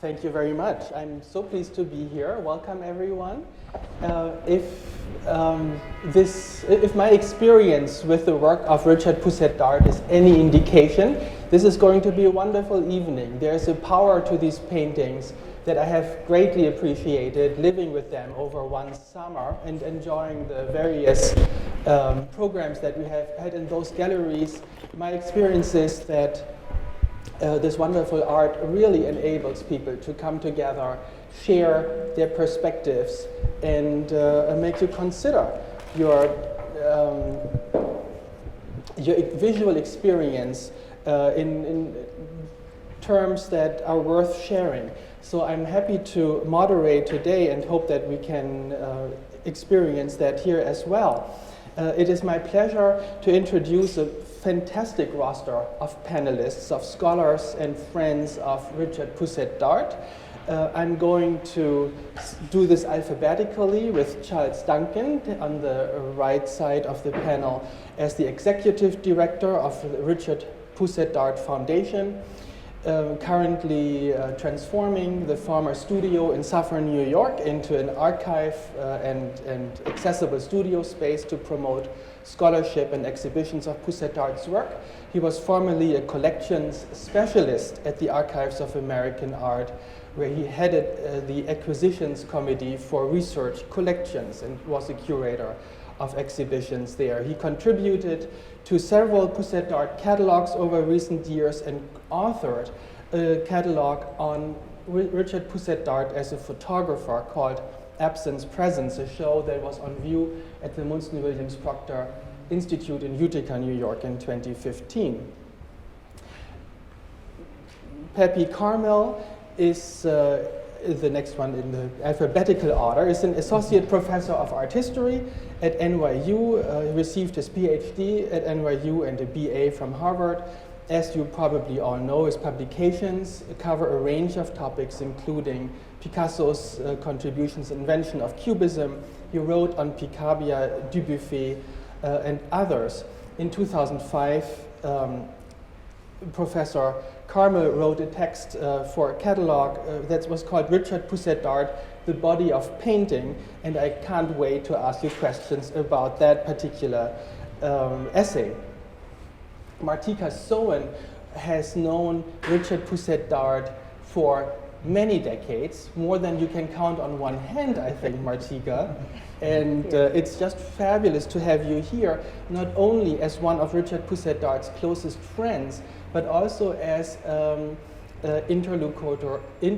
Thank you very much. I'm so pleased to be here. Welcome, everyone. If my experience with the work of Richard Pousette-Dart is any indication, this is going to be a wonderful evening. There's a power to these paintings that I have greatly appreciated living with them over one summer and enjoying the various programs that we have had in those galleries. My experience is that this wonderful art really enables people to come together, share their perspectives, and make you consider your visual experience in terms that are worth sharing. So I'm happy to moderate today and hope that we can experience that here as well. It is my pleasure to introduce a fantastic roster of panelists, of scholars and friends of Richard Pousette-Dart. I'm going to do this alphabetically with Charles Duncan on the right side of the panel as the executive director of the Richard Pousette-Dart Foundation, currently transforming the former studio in Sawin, New York into an archive and accessible studio space to promote scholarship and exhibitions of Pousette-Dart's work. He was formerly a collections specialist at the Archives of American Art, where he headed the acquisitions committee for research collections and was a curator of exhibitions there. He contributed to several Pousette-Dart catalogs over recent years and authored a catalog on Richard Pousette-Dart as a photographer called Absence Presence, a show that was on view at the Munson Williams Proctor Institute in Utica, New York in 2015. Pepe Karmel is the next one in the alphabetical order, is an associate professor of art history at NYU. He received his PhD at NYU and a BA from Harvard. As you probably all know, his publications cover a range of topics, including Picasso's contributions and invention of Cubism. He wrote on Picabia, Dubuffet, and others. In 2005, Professor Karmel wrote a text for a catalog that was called Richard Pousette-Dart, The Body of Painting, and I can't wait to ask you questions about that particular essay. Martica Sawin has known Richard Pousette-Dart for many decades, more than you can count on one hand, I think, Martica. And it's just fabulous to have you here, not only as one of Richard Pousette-Dart's closest friends, but also as interlocutor in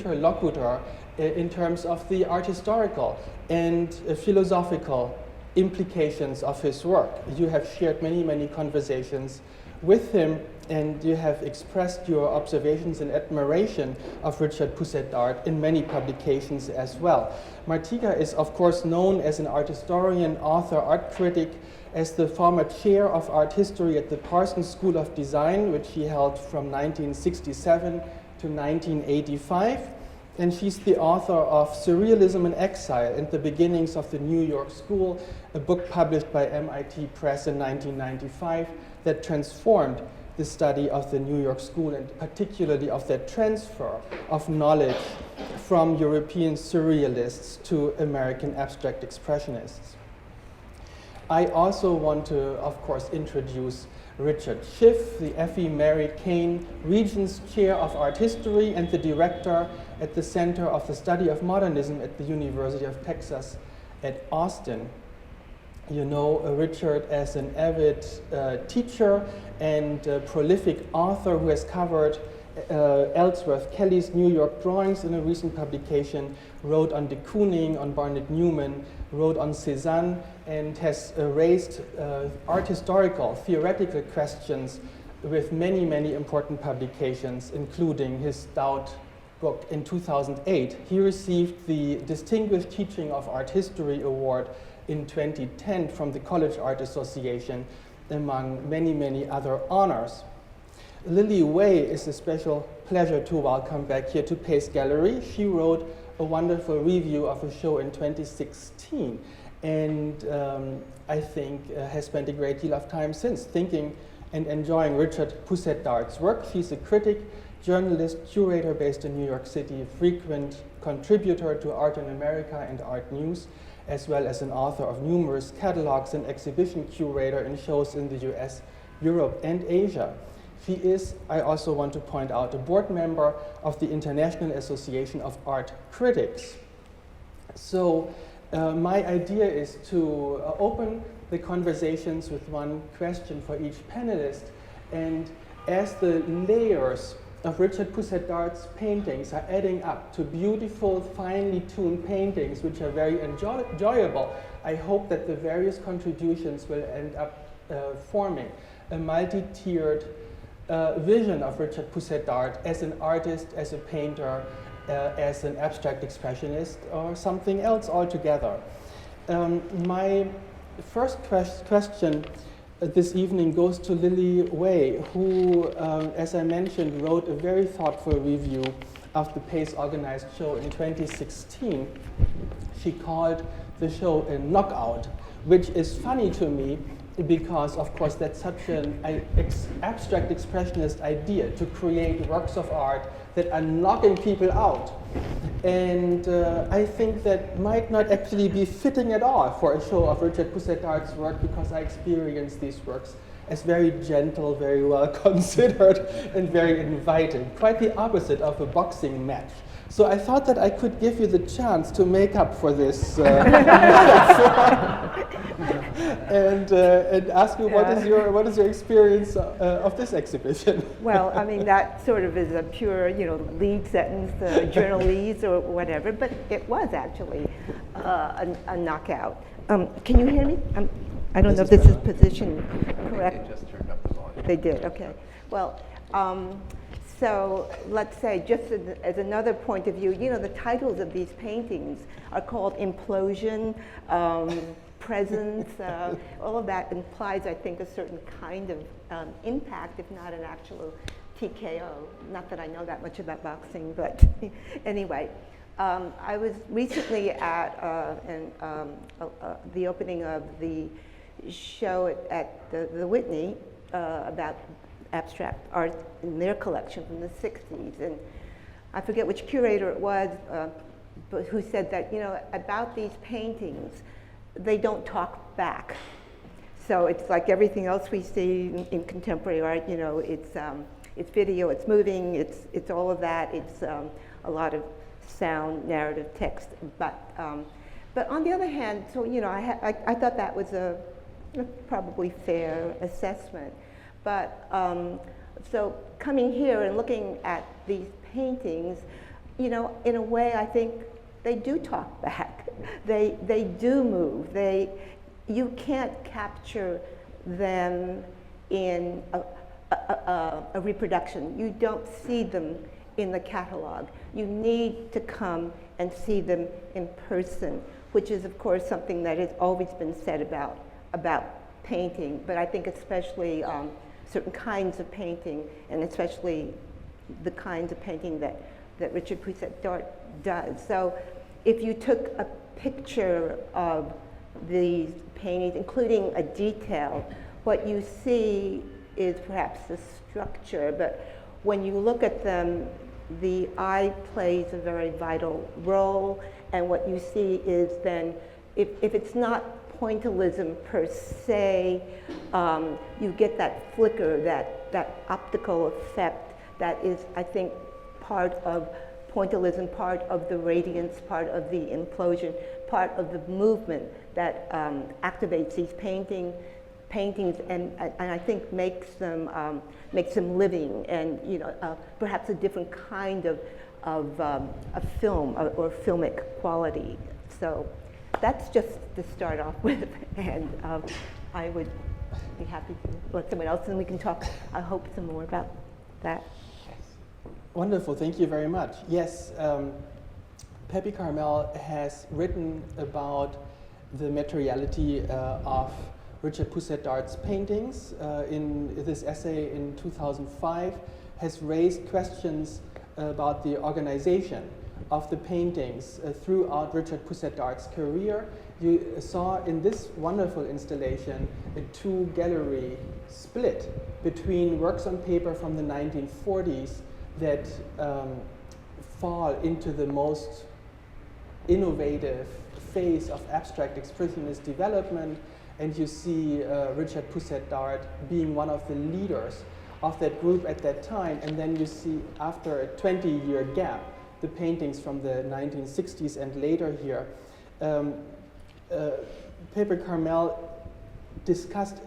terms of the art historical and philosophical implications of his work. You have shared many, many conversations with him, and you have expressed your observations and admiration of Richard Pousette-Dart in many publications as well. Martica is, of course, known as an art historian, author, art critic, as the former chair of art history at the Parsons School of Design, which he held from 1967 to 1985. And she's the author of Surrealism in Exile and the Beginnings of the New York School, a book published by MIT Press in 1995 that transformed the study of the New York School and particularly of that transfer of knowledge from European surrealists to American abstract expressionists. I also want to, of course, introduce Richard Shiff, the Effie married Cain Regents Chair of Art History and the director at the Center of the Study of Modernism at the University of Texas at Austin. You know Richard as an avid teacher and prolific author who has covered Ellsworth Kelly's New York drawings in a recent publication, wrote on de Kooning, on Barnett Newman, wrote on Cézanne, and has raised art historical, theoretical questions with many, many important publications, including his Doubt book in 2008. He received the Distinguished Teaching of Art History Award in 2010 from the College Art Association, among many, many other honors. Lilly Way is a special pleasure to welcome back here to Pace Gallery. She wrote a wonderful review of a show in 2016, and I think has spent a great deal of time since thinking and enjoying Richard Pousette-Dart's work. She's a critic, journalist, curator based in New York City, frequent contributor to Art in America and Art News, as well as an author of numerous catalogs and exhibition curator in shows in the US, Europe, and Asia. She is, I also want to point out, a board member of the International Association of Art Critics. So my idea is to open the conversations with one question for each panelist, and as the layers of Richard Pousette-Dart's paintings are adding up to beautiful, finely tuned paintings which are very enjoyable, I hope that the various contributions will end up forming a multi-tiered vision of Richard Pousette-Dart as an artist, as a painter, as an abstract expressionist, or something else altogether. My first question this evening goes to Lilly Wei, who, as I mentioned, wrote a very thoughtful review of the PACE organized show in 2016. She called the show a knockout, which is funny to me because, of course, that's such an abstract expressionist idea, to create works of art that are knocking people out. And I think that might not actually be fitting at all for a show of Richard Pousette-Dart's work, because I experience these works as very gentle, very well considered, and very inviting, quite the opposite of a boxing match. So I thought that I could give you the chance to make up for this and ask you what is your experience of this exhibition? Well, I mean, that sort of is a pure, lead sentence, journalese or whatever, but it was actually a knockout. Can you hear me? I don't know if this is positioned correct. They just turned up the volume. They did, okay. Well, so let's say, just as another point of view, the titles of these paintings are called Implosion, Presence. All of that implies, I think, a certain kind of impact, if not an actual TKO. Not that I know that much about boxing, but anyway. I was recently at the opening of the show at the Whitney about abstract art in their collection from the 60s. And I forget which curator it was, but who said that, about these paintings, they don't talk back. So it's like everything else we see in contemporary art, it's video, it's moving, it's all of that. It's a lot of sound, narrative, text. But on the other hand, so, I thought that was a probably fair assessment. But so coming here and looking at these paintings, in a way, I think they do talk back. They do move. You can't capture them in a reproduction. You don't see them in the catalog. You need to come and see them in person, which is, of course, something that has always been said about painting, but I think especially certain kinds of painting, and especially the kinds of painting that Richard Pousette-Dart does. So if you took a picture of these paintings, including a detail, what you see is perhaps the structure, but when you look at them, the eye plays a very vital role, and what you see is then, if it's not pointillism per se, you get that flicker, that optical effect that is, I think, part of pointillism, part of the radiance, part of the implosion, part of the movement that activates these paintings and I think makes them living, and perhaps a different kind of a film or filmic quality. So that's just to start off with, and I would be happy to let someone else, and we can talk, I hope, some more about that. Wonderful, thank you very much. Yes, Pepe Karmel has written about the materiality of Richard Pousette-Dart's paintings in this essay in 2005, has raised questions about the organization of the paintings throughout Richard Pousette-Dart's career. You saw in this wonderful installation a two-gallery split between works on paper from the 1940s that fall into the most innovative phase of abstract expressionist development, and you see Richard Pousette-Dart being one of the leaders of that group at that time, and then you see, after a 20-year gap, the paintings from the 1960s and later here. Pepe Karmel discussed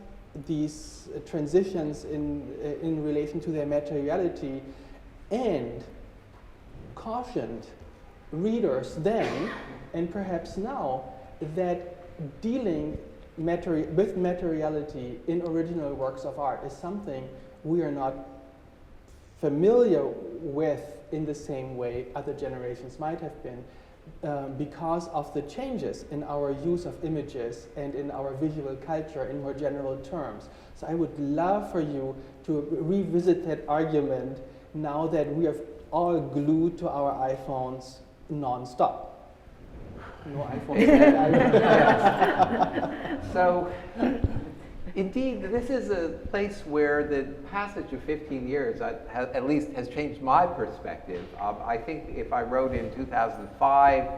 these transitions in relation to their materiality and cautioned readers then, and perhaps now, that dealing with materiality in original works of art is something we are not familiar with in the same way other generations might have been, because of the changes in our use of images and in our visual culture in more general terms. So I would love for you to revisit that argument now that we are all glued to our iPhones non-stop. No iPhones. So, indeed, this is a place where the passage of 15 years at least has changed my perspective. I think if I wrote in 2005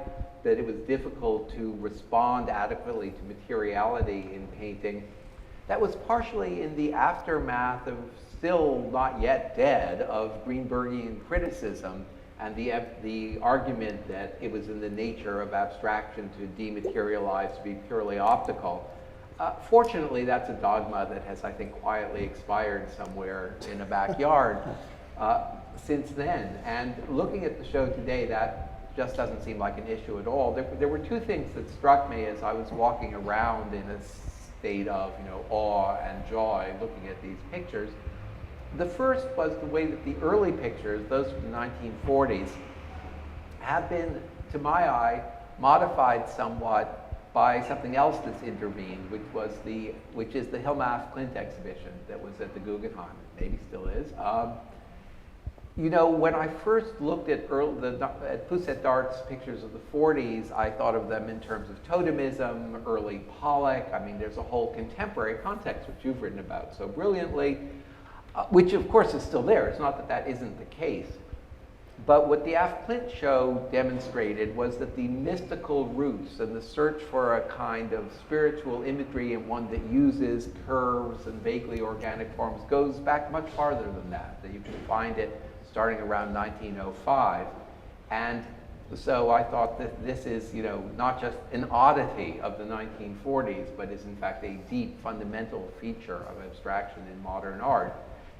that it was difficult to respond adequately to materiality in painting, that was partially in the aftermath of still not yet dead of Greenbergian criticism and the argument that it was in the nature of abstraction to dematerialize, to be purely optical. Fortunately, that's a dogma that has, I think, quietly expired somewhere in a backyard since then. And looking at the show today, that just doesn't seem like an issue at all. There were two things that struck me as I was walking around in a state of awe and joy looking at these pictures. The first was the way that the early pictures, those from the 1940s, have been, to my eye, modified somewhat by something else that's intervened, which is the Hillmath-Klint exhibition that was at the Guggenheim, maybe still is. When I first looked at Pousette-Dart's pictures of the 40s, I thought of them in terms of totemism, early Pollock. I mean, there's a whole contemporary context, which you've written about so brilliantly, which of course is still there. It's not that that isn't the case. But what the Klint show demonstrated was that the mystical roots and the search for a kind of spiritual imagery, and one that uses curves and vaguely organic forms, goes back much farther than that you can find it starting around 1905. And so I thought that this is, not just an oddity of the 1940s, but is in fact a deep fundamental feature of abstraction in modern art.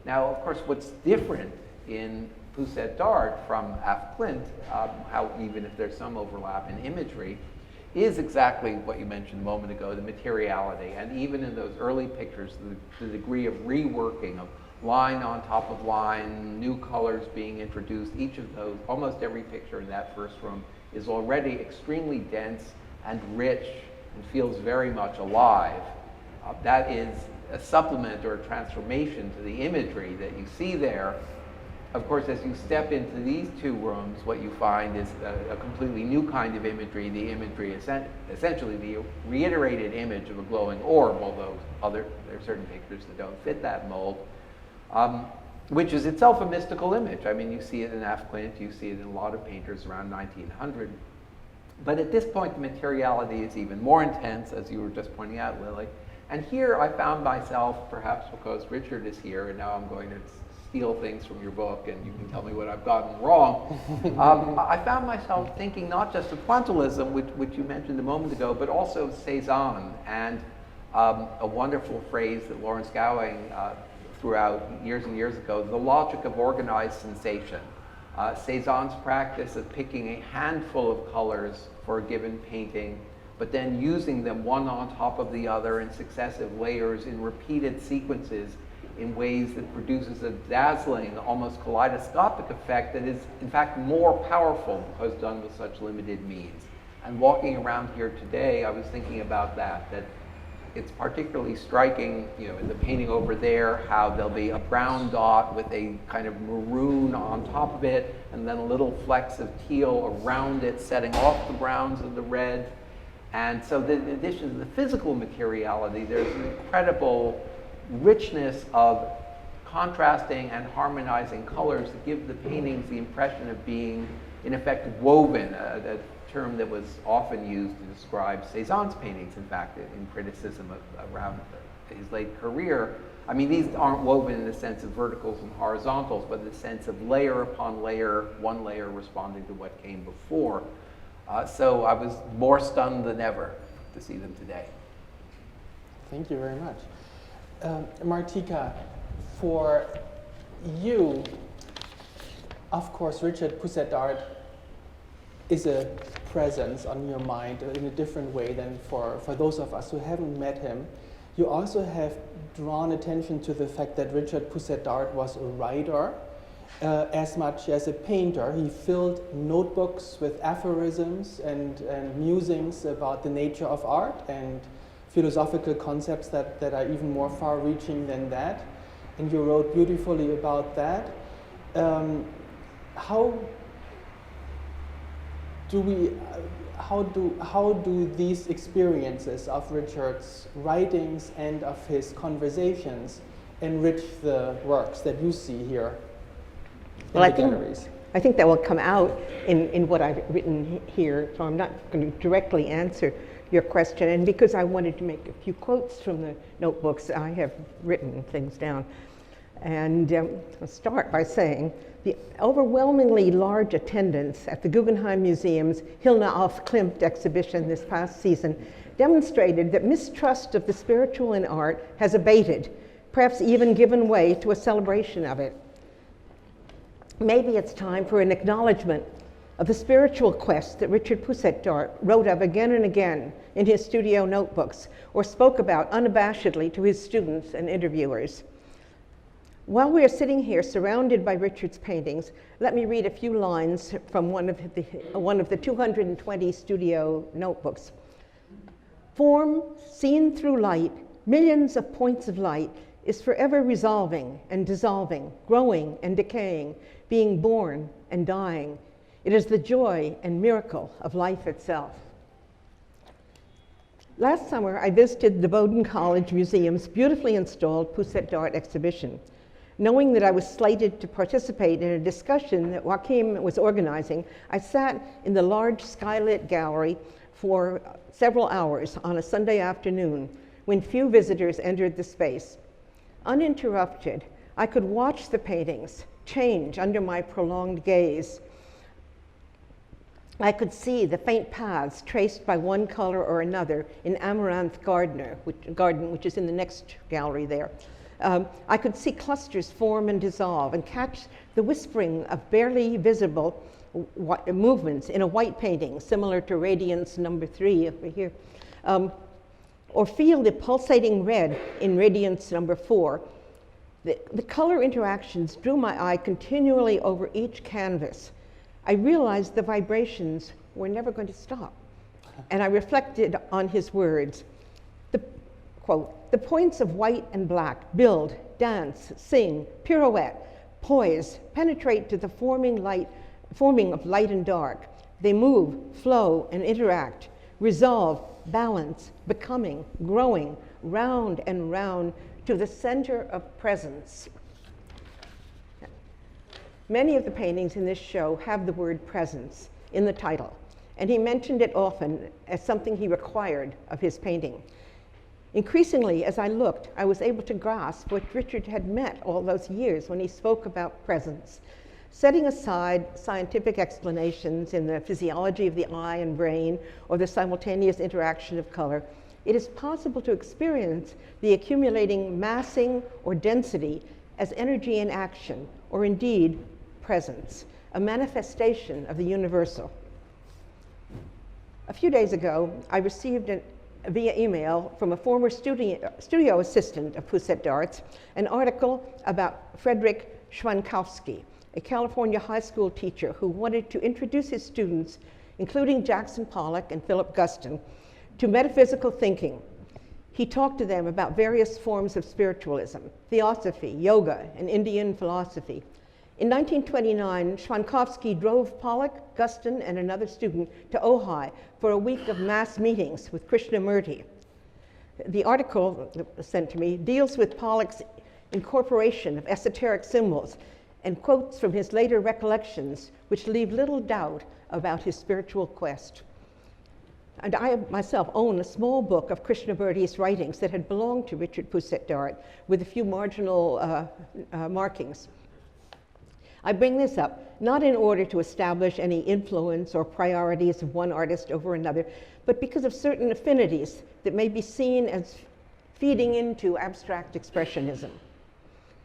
Now, of course, what's different in Pousette-Dart from Klint, how even if there's some overlap in imagery, is exactly what you mentioned a moment ago, the materiality. And even in those early pictures, the degree of reworking of line on top of line, new colors being introduced, each of those, almost every picture in that first room is already extremely dense and rich and feels very much alive. That is a supplement or a transformation to the imagery that you see there. Of course, as you step into these two rooms, what you find is a completely new kind of imagery. The imagery is essentially the reiterated image of a glowing orb, although there are certain pictures that don't fit that mold, which is itself a mystical image. I mean, you see it in Klint, you see it in a lot of painters around 1900. But at this point, the materiality is even more intense, as you were just pointing out, Lilly. And here I found myself, perhaps because Richard is here, and now I'm going to steal things from your book, and you can tell me what I've gotten wrong. I found myself thinking not just of pointillism, which you mentioned a moment ago, but also Cézanne, and a wonderful phrase that Lawrence Gowing threw out years and years ago, the logic of organized sensation. Cézanne's practice of picking a handful of colors for a given painting, but then using them one on top of the other in successive layers in repeated sequences in ways that produces a dazzling, almost kaleidoscopic effect that is, in fact, more powerful because done with such limited means. And walking around here today, I was thinking about that it's particularly striking, in the painting over there, how there'll be a brown dot with a kind of maroon on top of it, and then little flecks of teal around it, setting off the browns and the red. And so in addition to the physical materiality, there's an incredible richness of contrasting and harmonizing colors to give the paintings the impression of being, in effect, woven, a term that was often used to describe Cézanne's paintings, in fact, in criticism around his late career. I mean, these aren't woven in the sense of verticals and horizontals, but in the sense of layer upon layer, one layer responding to what came before. So I was more stunned than ever to see them today. Thank you very much. Martica, for you, of course, Richard Pousette-Dart is a presence on your mind in a different way than for those of us who haven't met him. You also have drawn attention to the fact that Richard Pousette-Dart was a writer as much as a painter. He filled notebooks with aphorisms and musings about the nature of art and philosophical concepts that are even more far-reaching than that. And you wrote beautifully about that. How do these experiences of Richard's writings and of his conversations enrich the works that you see here in the galleries? I think that will come out in what I've written here, so I'm not going to directly answer your question. And because I wanted to make a few quotes from the notebooks, I have written things down. And I'll start by saying the overwhelmingly large attendance at the Guggenheim Museum's Hilna auf Klimt exhibition this past season demonstrated that mistrust of the spiritual in art has abated, perhaps even given way to a celebration of it. Maybe it's time for an acknowledgement of the spiritual quest that Richard Pousette-Dart wrote of again and again in his studio notebooks, or spoke about unabashedly to his students and interviewers. While we are sitting here surrounded by Richard's paintings, let me read a few lines from one of the 220 studio notebooks. Form, seen through light, millions of points of light, is forever resolving and dissolving, growing and decaying, being born and dying. It is the joy and miracle of life itself. Last summer, I visited the Bowdoin College Museum's beautifully installed Pousette-Dart exhibition. Knowing that I was slated to participate in a discussion that Joachim was organizing, I sat in the large skylit gallery for several hours on a Sunday afternoon when few visitors entered the space. Uninterrupted, I could watch the paintings change under my prolonged gaze. I could see the faint paths traced by one color or another in Amaranth Garden, which is in the next gallery there. I could see clusters form and dissolve and catch the whispering of barely visible movements in a white painting, similar to Radiance number 3 over here, or feel the pulsating red in Radiance number 4. The color interactions drew my eye continually over each canvas. I realized the vibrations were never going to stop, and I reflected on his words. Quote, the points of white and black build, dance, sing, pirouette, poise, penetrate to the forming of light and dark. They move, flow, and interact, resolve, balance, becoming, growing, round and round to the center of presence. Many of the paintings in this show have the word presence in the title, and he mentioned it often as something he required of his painting. Increasingly, as I looked, I was able to grasp what Richard had meant all those years when he spoke about presence. Setting aside scientific explanations in the physiology of the eye and brain or the simultaneous interaction of color, it is possible to experience the accumulating massing or density as energy in action, or indeed presence, a manifestation of the universal. A few days ago, I received via email from a former studio assistant of Pousette-Dart's an article about Frederick Schwankowski, a California high school teacher who wanted to introduce his students, including Jackson Pollock and Philip Guston, to metaphysical thinking. He talked to them about various forms of spiritualism, theosophy, yoga, and Indian philosophy. In 1929, Schwankowski drove Pollock, Guston, and another student to Ojai for a week of mass meetings with Krishnamurti. The article that was sent to me deals with Pollock's incorporation of esoteric symbols, and quotes from his later recollections, which leave little doubt about his spiritual quest. And I myself own a small book of Krishnamurti's writings that had belonged to Richard Pousette-Dart with a few marginal markings. I bring this up not in order to establish any influence or priorities of one artist over another, but because of certain affinities that may be seen as feeding into abstract expressionism.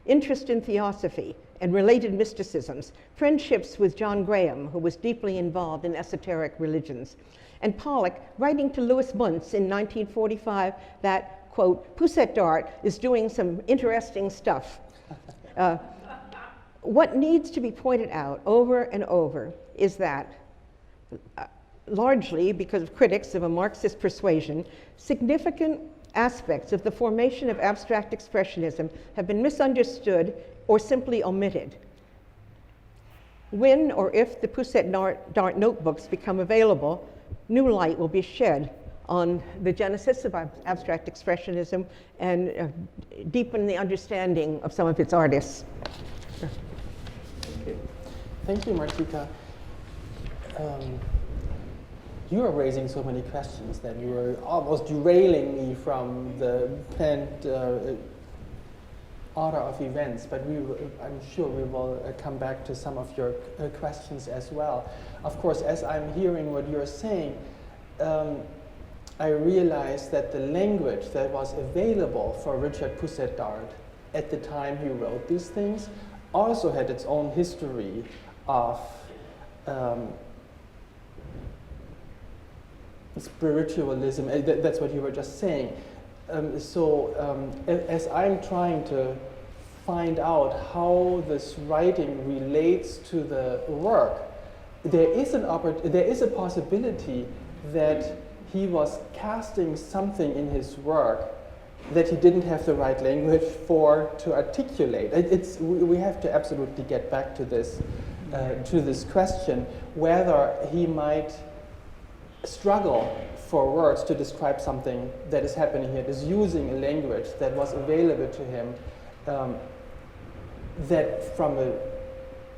Interest in theosophy and related mysticisms, friendships with John Graham, who was deeply involved in esoteric religions, and Pollock writing to Louis Muntz in 1945 that, quote, Pousette-Dart is doing some interesting stuff. What needs to be pointed out over and over is that, largely because of critics of a Marxist persuasion, significant aspects of the formation of abstract expressionism have been misunderstood or simply omitted. When or if the Pousette-Dart notebooks become available, new light will be shed on the genesis of abstract expressionism and deepen the understanding of some of its artists. Thank you, Martica. You are raising so many questions that you were almost derailing me from the planned order of events, but I'm sure we will come back to some of your questions as well. Of course, as I'm hearing what you're saying, I realize that the language that was available for Richard Pousette-Dart at the time he wrote these things also had its own history of spiritualism. That's what you were just saying. As I'm trying to find out how this writing relates to the work, there is a possibility that he was casting something in his work that he didn't have the right language for to articulate. We have to absolutely get back to this question, whether he might struggle for words to describe something that is happening here, is using a language that was available to him, that from a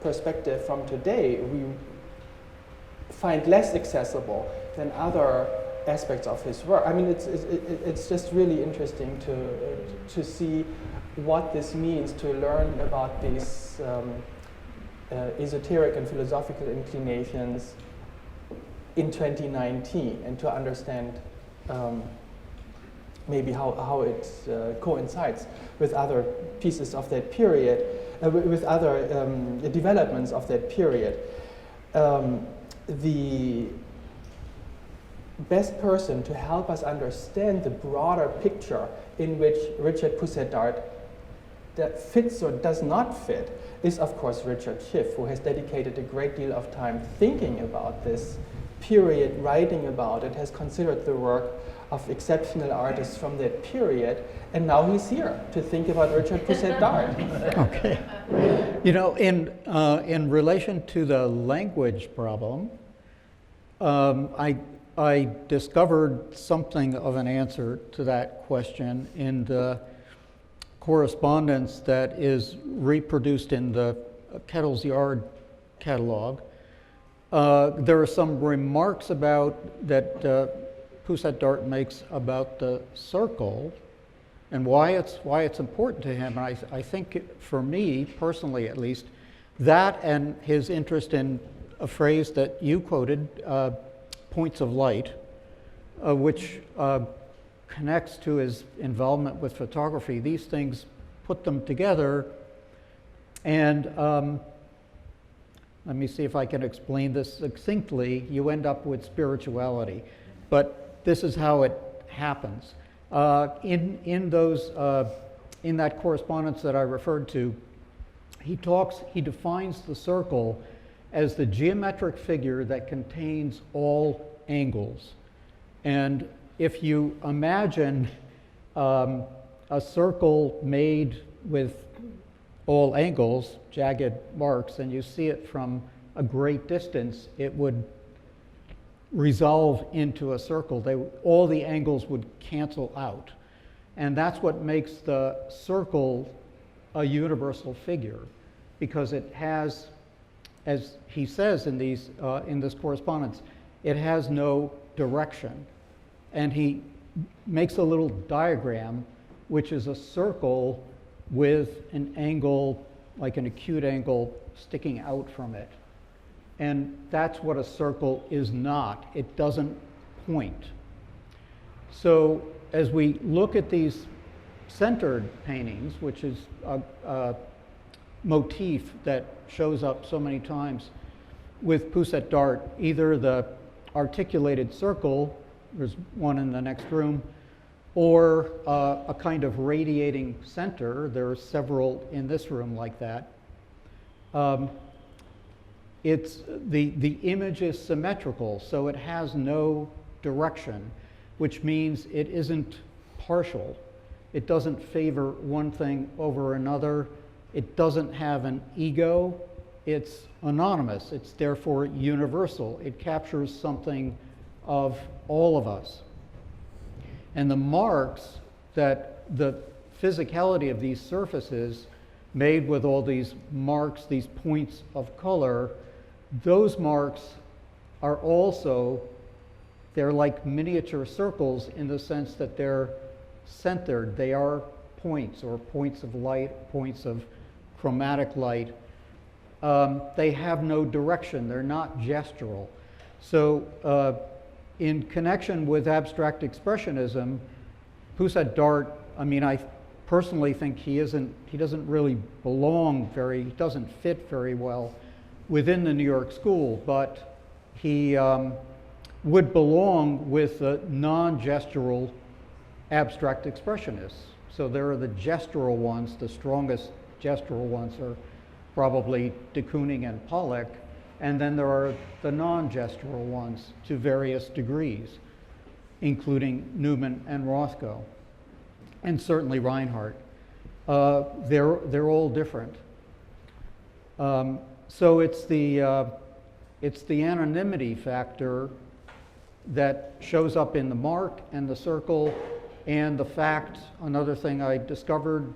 perspective from today we find less accessible than other aspects of his work. I mean, it's just really interesting to see what this means, to learn about these esoteric and philosophical inclinations in 2019, and to understand maybe how it coincides with other pieces of that period, with other developments of that period. The best person to help us understand the broader picture in which Richard Pousette-Dart that fits or does not fit is, of course, Richard Shiff, who has dedicated a great deal of time thinking about this period, writing about it, has considered the work of exceptional artists from that period, and now he's here to think about Richard Pousette-Dart. Okay. You know, in relation to the language problem, I discovered something of an answer to that question in the correspondence that is reproduced in the Kettle's Yard catalog. There are some remarks about that Pousette-Dart makes about the circle and why it's important to him. And I think for me, personally at least, that and his interest in a phrase that you quoted, points of light, which connects to his involvement with photography. These things put them together, and let me see if I can explain this succinctly. You end up with spirituality, but this is how it happens. In that correspondence that I referred to, he defines the circle as the geometric figure that contains all angles. And if you imagine a circle made with all angles, jagged marks, and you see it from a great distance, it would resolve into a circle. All the angles would cancel out. And that's what makes the circle a universal figure because it has, as he says in this correspondence, it has no direction. And he makes a little diagram, which is a circle with an angle, like an acute angle, sticking out from it. And that's what a circle is not. It doesn't point. So as we look at these centered paintings, which is a motif that shows up so many times with Pousette-Dart, either the articulated circle, there's one in the next room, or a kind of radiating center. There are several in this room like that. The image is symmetrical, so it has no direction, which means it isn't partial. It doesn't favor one thing over another. It doesn't have an ego. It's anonymous. It's therefore universal. It captures something of all of us. And the marks that the physicality of these surfaces made with all these marks, these points of color, those marks are also, they're like miniature circles in the sense that they're centered. They are points, or points of light, points of chromatic light. They have no direction. They're not gestural. So in connection with abstract expressionism, Pousette-Dart, I mean, I personally think he doesn't really he doesn't fit very well within the New York school, but he would belong with the non-gestural abstract expressionists. So there are the gestural ones. The strongest gestural ones are probably de Kooning and Pollock, and then there are the non-gestural ones to various degrees, including Newman and Rothko, and certainly Reinhardt. They're all different. So it's the anonymity factor that shows up in the mark and the circle, and the fact, another thing I discovered,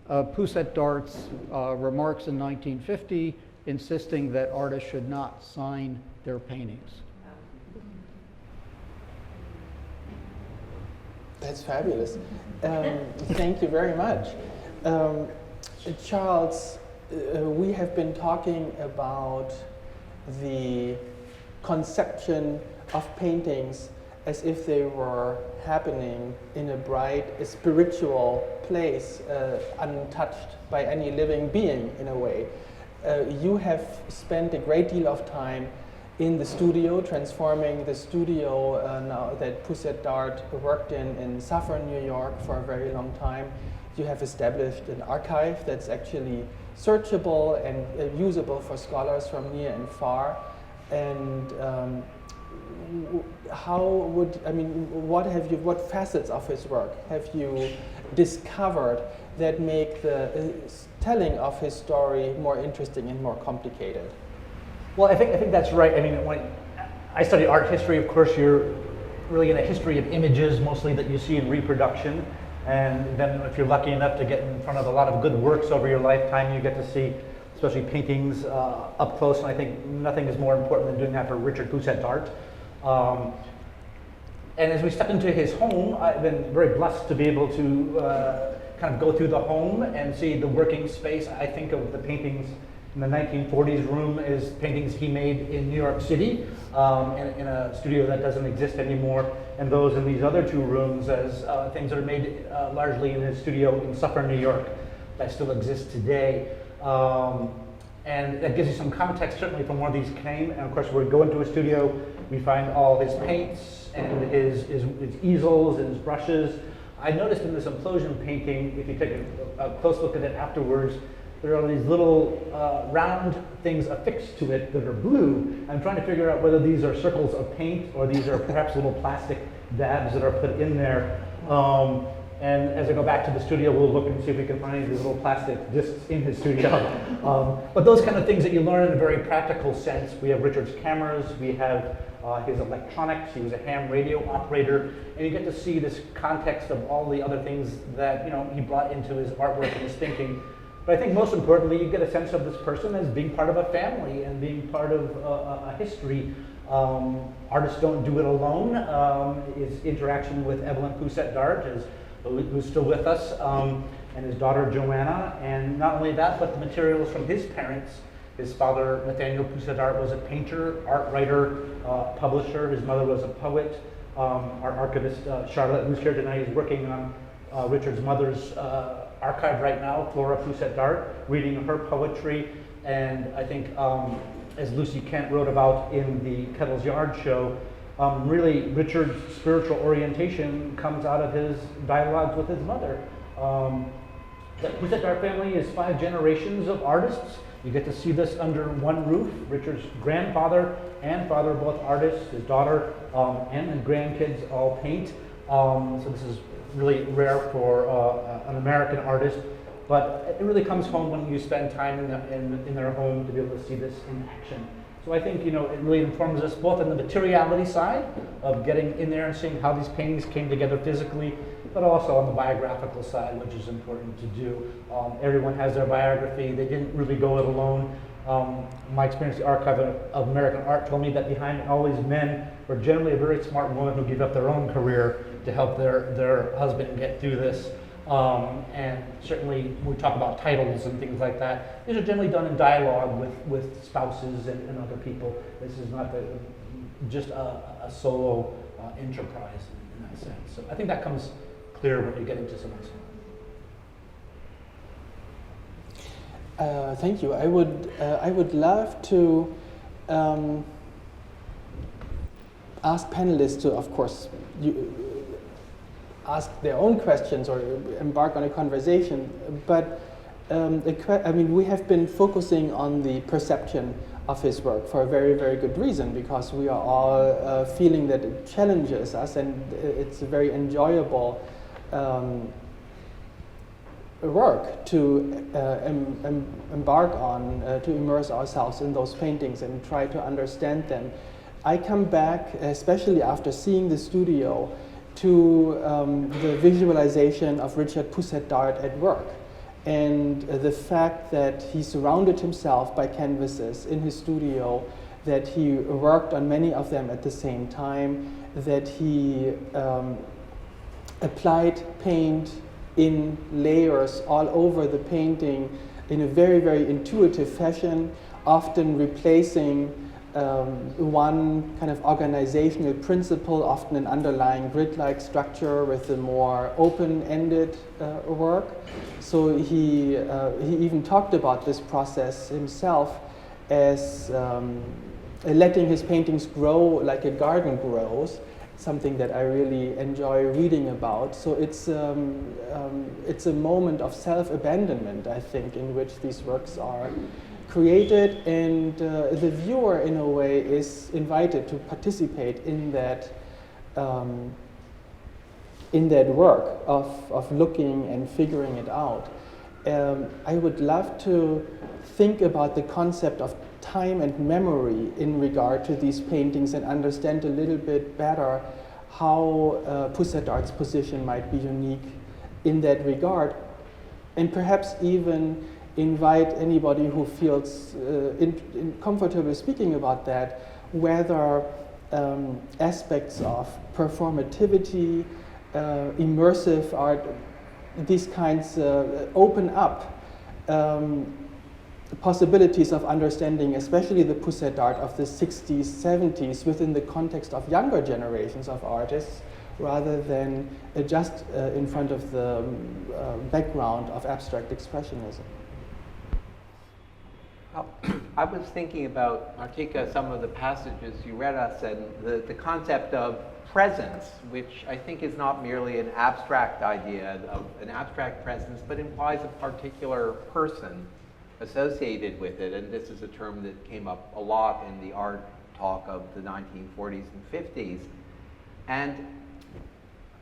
Pousette-Dart's remarks in 1950 insisting that artists should not sign their paintings. That's fabulous. Thank you very much. Charles, we have been talking about the conception of paintings as if they were happening in a bright, spiritual place, untouched by any living being in a way. You have spent a great deal of time in the studio, transforming the studio now that Pousette-Dart worked in Sawin, New York for a very long time. You have established an archive that's actually searchable and usable for scholars from near and far. And what facets of his work have you discovered that make the telling of his story more interesting and more complicated? Well, I think that's right. I mean, when I study art history, of course, you're really in a history of images, mostly that you see in reproduction. And then if you're lucky enough to get in front of a lot of good works over your lifetime, you get to see, especially paintings up close. And I think nothing is more important than doing that for Richard Pousette-Dart. And as we step into his home, I've been very blessed to be able to kind of go through the home and see the working space. I think of the paintings in the 1940s room as paintings he made in New York City in a studio that doesn't exist anymore, and those in these other two rooms as things that are made largely in his studio in Sawin, New York, that still exists today. And that gives you some context, certainly, from where these came. And of course, we go into a studio, we find all his paints and his easels and his brushes. I noticed in this implosion painting, if you take a close look at it afterwards, there are these little round things affixed to it that are blue. I'm trying to figure out whether these are circles of paint or these are perhaps little plastic dabs that are put in there. And as I go back to the studio, we'll look and see if we can find any of these little plastic discs in his studio. But those kind of things that you learn in a very practical sense. We have Richard's cameras, we have his electronics, he was a ham radio operator, and you get to see this context of all the other things that he brought into his artwork and his thinking But I think most importantly, you get a sense of this person as being part of a family and being part of a history. Artists don't do it alone. His interaction with Evelyn Pousette-Dart, who's still with us, and his daughter Joanna. And not only that, but the materials from his parents. His father, Nathaniel Pousette-Dart, was a painter, art writer, publisher. His mother was a poet. Our archivist, Charlotte, who's here tonight, is working on Richard's mother's archive right now, Flora Pousette-Dart, reading her poetry. And I think, as Lucy Kent wrote about in the Kettle's Yard show, really Richard's spiritual orientation comes out of his dialogues with his mother. The Pousette-Dart family is 5 generations of artists. You get to see this under one roof. Richard's grandfather and father are both artists. His daughter and his grandkids all paint. So this is really rare for an American artist. But it really comes home when you spend time in their home to be able to see this in action. So I think, it really informs us both on the materiality side of getting in there and seeing how these paintings came together physically, but also on the biographical side, which is important to do. Everyone has their biography. They didn't really go it alone. My experience at the Archive of American Art told me that behind all these men were generally a very smart woman who gave up their own career to help their husband get through this. And certainly when we talk about titles and things like that, these are generally done in dialogue with spouses and other people. This is not just a solo enterprise in that sense. So I think that comes clear when you get into someone's home. Thank you. I would love to ask panelists to, of course, ask their own questions or embark on a conversation. But we have been focusing on the perception of his work for a very, very good reason, because we are all feeling that it challenges us, and it's a very enjoyable work to embark on, to immerse ourselves in those paintings and try to understand them. I come back, especially after seeing the studio, to the visualization of Richard Pousette-Dart at work, and the fact that he surrounded himself by canvases in his studio, that he worked on many of them at the same time, that he applied paint in layers all over the painting in a very, very intuitive fashion, often replacing one kind of organizational principle, often an underlying grid-like structure, with a more open-ended work. So he even talked about this process himself as letting his paintings grow like a garden grows, something that I really enjoy reading about. So it's a moment of self-abandonment, I think, in which these works are created, and the viewer, in a way, is invited to participate in that work of looking and figuring it out. I would love to think about the concept of time and memory in regard to these paintings and understand a little bit better how Pousette-Dart's position might be unique in that regard, and perhaps even invite anybody who feels comfortable speaking about that, whether aspects of performativity, immersive art, these kinds open up possibilities of understanding, especially the Pousette-Dart of the 60s, 70s, within the context of younger generations of artists, rather than just in front of the background of abstract expressionism. I was thinking about, Martica, some of the passages you read us, and the concept of presence, which I think is not merely an abstract idea of an abstract presence, but implies a particular person associated with it. And this is a term that came up a lot in the art talk of the 1940s and 50s. And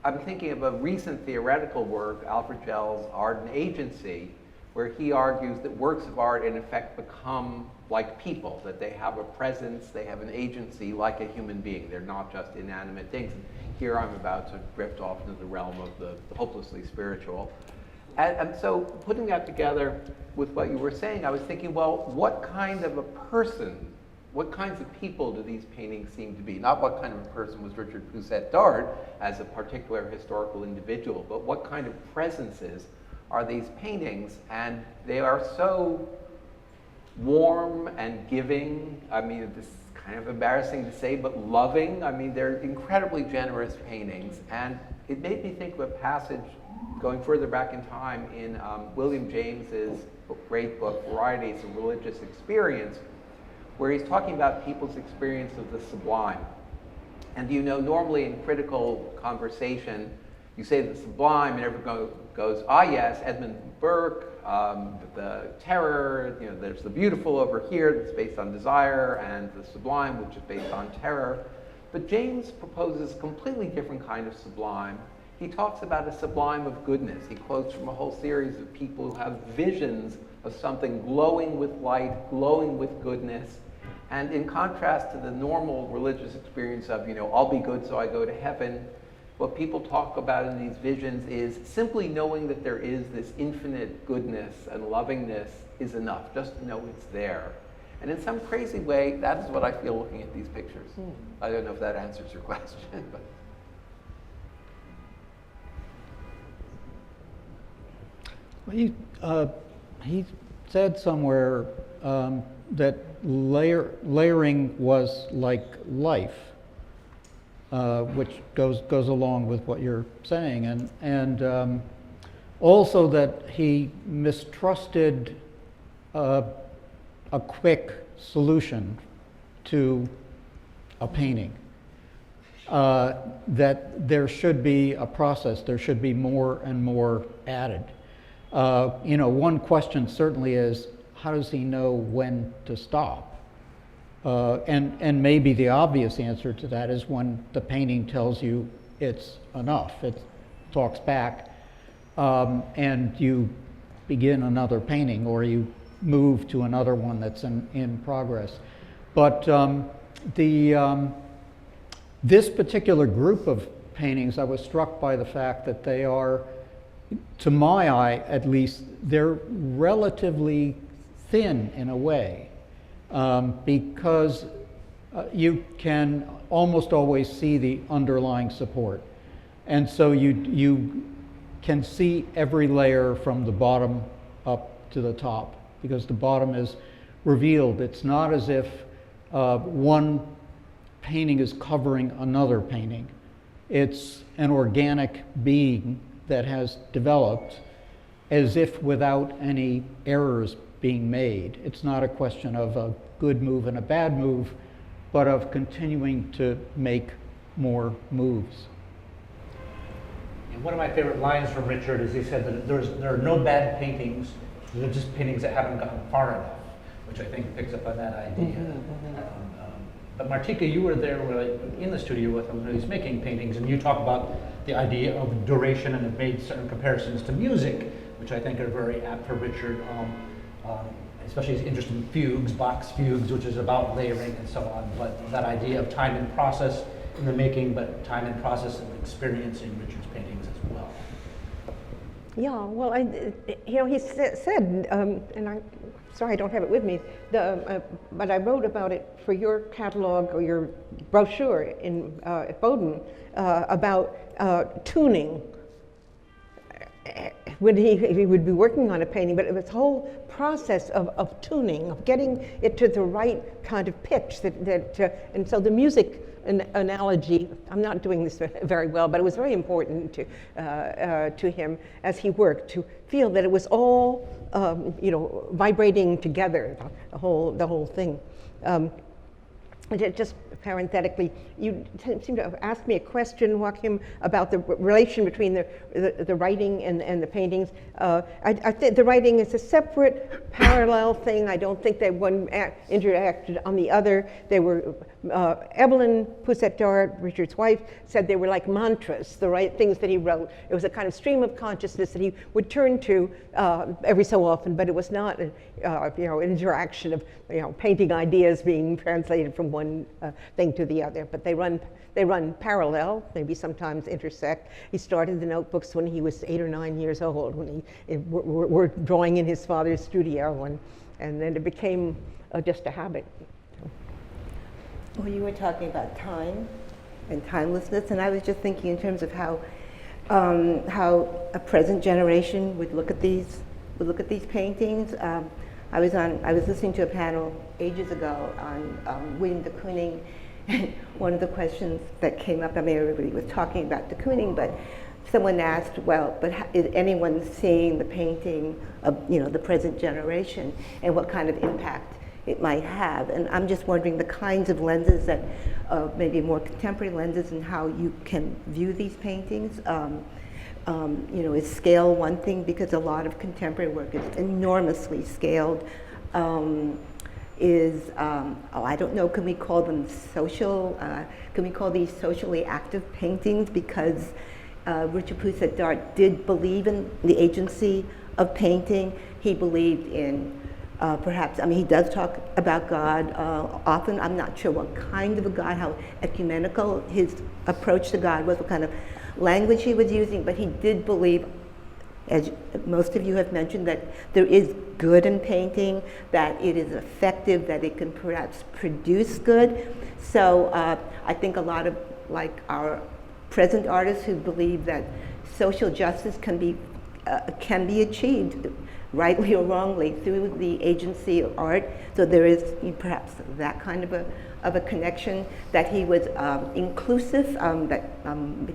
I'm thinking of a recent theoretical work, Alfred Gell's Art and Agency, where he argues that works of art in effect become like people, that they have a presence, they have an agency like a human being. They're not just inanimate things. And here I'm about to drift off into the realm of the hopelessly spiritual. And so putting that together with what you were saying, I was thinking, well, what kind of a person, what kinds of people do these paintings seem to be? Not what kind of a person was Richard Pousette-Dart as a particular historical individual, but what kind of presences are these paintings? And they are so warm and giving. I mean, this is kind of embarrassing to say, but loving. I mean, they're incredibly generous paintings. And it made me think of a passage going further back in time in William James's great book, Varieties of Religious Experience, where he's talking about people's experience of the sublime. And you know, normally in critical conversation, you say the sublime, and everyone goes, ah yes, Edmund Burke, the terror, you know, there's the beautiful over here that's based on desire, and the sublime, which is based on terror. But James proposes a completely different kind of sublime. He talks about a sublime of goodness. He quotes from a whole series of people who have visions of something glowing with light, glowing with goodness. And in contrast to the normal religious experience of, you know, I'll be good so I go to heaven, what people talk about in these visions is simply knowing that there is this infinite goodness and lovingness is enough, just to know it's there. And in some crazy way, that is what I feel looking at these pictures. I don't know if that answers your question, but. He said somewhere that layering was like life, which goes along with what you're saying, and also that he mistrusted a quick solution to a painting. That there should be a process, there should be more and more added. You know, one question certainly is, how does he know when to stop? And maybe the obvious answer to that is when the painting tells you it's enough. It talks back, and you begin another painting, or you move to another one that's in progress. But this particular group of paintings, I was struck by the fact that they are, to my eye at least, they're relatively thin in a way, because you can almost always see the underlying support. And so you can see every layer from the bottom up to the top, because the bottom is revealed. It's not as if one painting is covering another painting. It's an organic being that has developed as if without any errors being made. It's not a question of a good move and a bad move, but of continuing to make more moves. And one of my favorite lines from Richard is he said that there are no bad paintings, they're just paintings that haven't gotten far enough, which I think picks up on that idea. But Martica, you were there in the studio with him when he was making paintings, and you talk about the idea of duration and have made certain comparisons to music, which I think are very apt for Richard, especially his interest in fugues, Bach's fugues, which is about layering and so on. But that idea of time and process in the making, but time and process of experiencing Richard's paintings as well. Yeah, well, he said, and I'm sorry I don't have it with me, but I wrote about it for your catalog or your brochure at Bowdoin about tuning. When he would be working on a painting, but it was a whole process of tuning, of getting it to the right kind of pitch. And so the music analogy, I'm not doing this very well, but it was very important to him as he worked to feel that it was all vibrating together, the whole thing. Just parenthetically, you seem to have asked me a question, Joachim, about the relation between the writing and the paintings. I think the writing is a separate, parallel thing. I don't think that one interacted on the other. They were, Evelyn Pousette-Dart, Richard's wife, said they were like mantras, the right things that he wrote. It was a kind of stream of consciousness that he would turn to every so often, but it was not an interaction of painting ideas being translated from one thing to the other, but they run parallel, maybe sometimes intersect. He started the notebooks when he was 8 or 9 years old, when were drawing in his father's studio, and then it became just a habit. Well, you were talking about time and timelessness, and I was just thinking in terms of how a present generation would look at these paintings. I was listening to a panel ages ago on William de Kooning, and one of the questions that came up, I mean, everybody was talking about de Kooning, but someone asked, well, but is anyone seeing the painting of, the present generation, and what kind of impact it might have? And I'm just wondering the kinds of lenses that, maybe more contemporary lenses, and how you can view these paintings. Is scale one thing? Because a lot of contemporary work is enormously scaled. I don't know, can we call them social? Can we call these socially active paintings? Because Richard Pousette-Dart did believe in the agency of painting. He believed in he does talk about God often. I'm not sure what kind of a God, how ecumenical his approach to God was, what kind of language he was using, but he did believe, as most of you have mentioned, that there is good in painting, that it is effective, that it can perhaps produce good. So I think a lot of our present artists who believe that social justice can be achieved, rightly or wrongly, through the agency of art. So there is perhaps that kind of a connection, that he was inclusive, that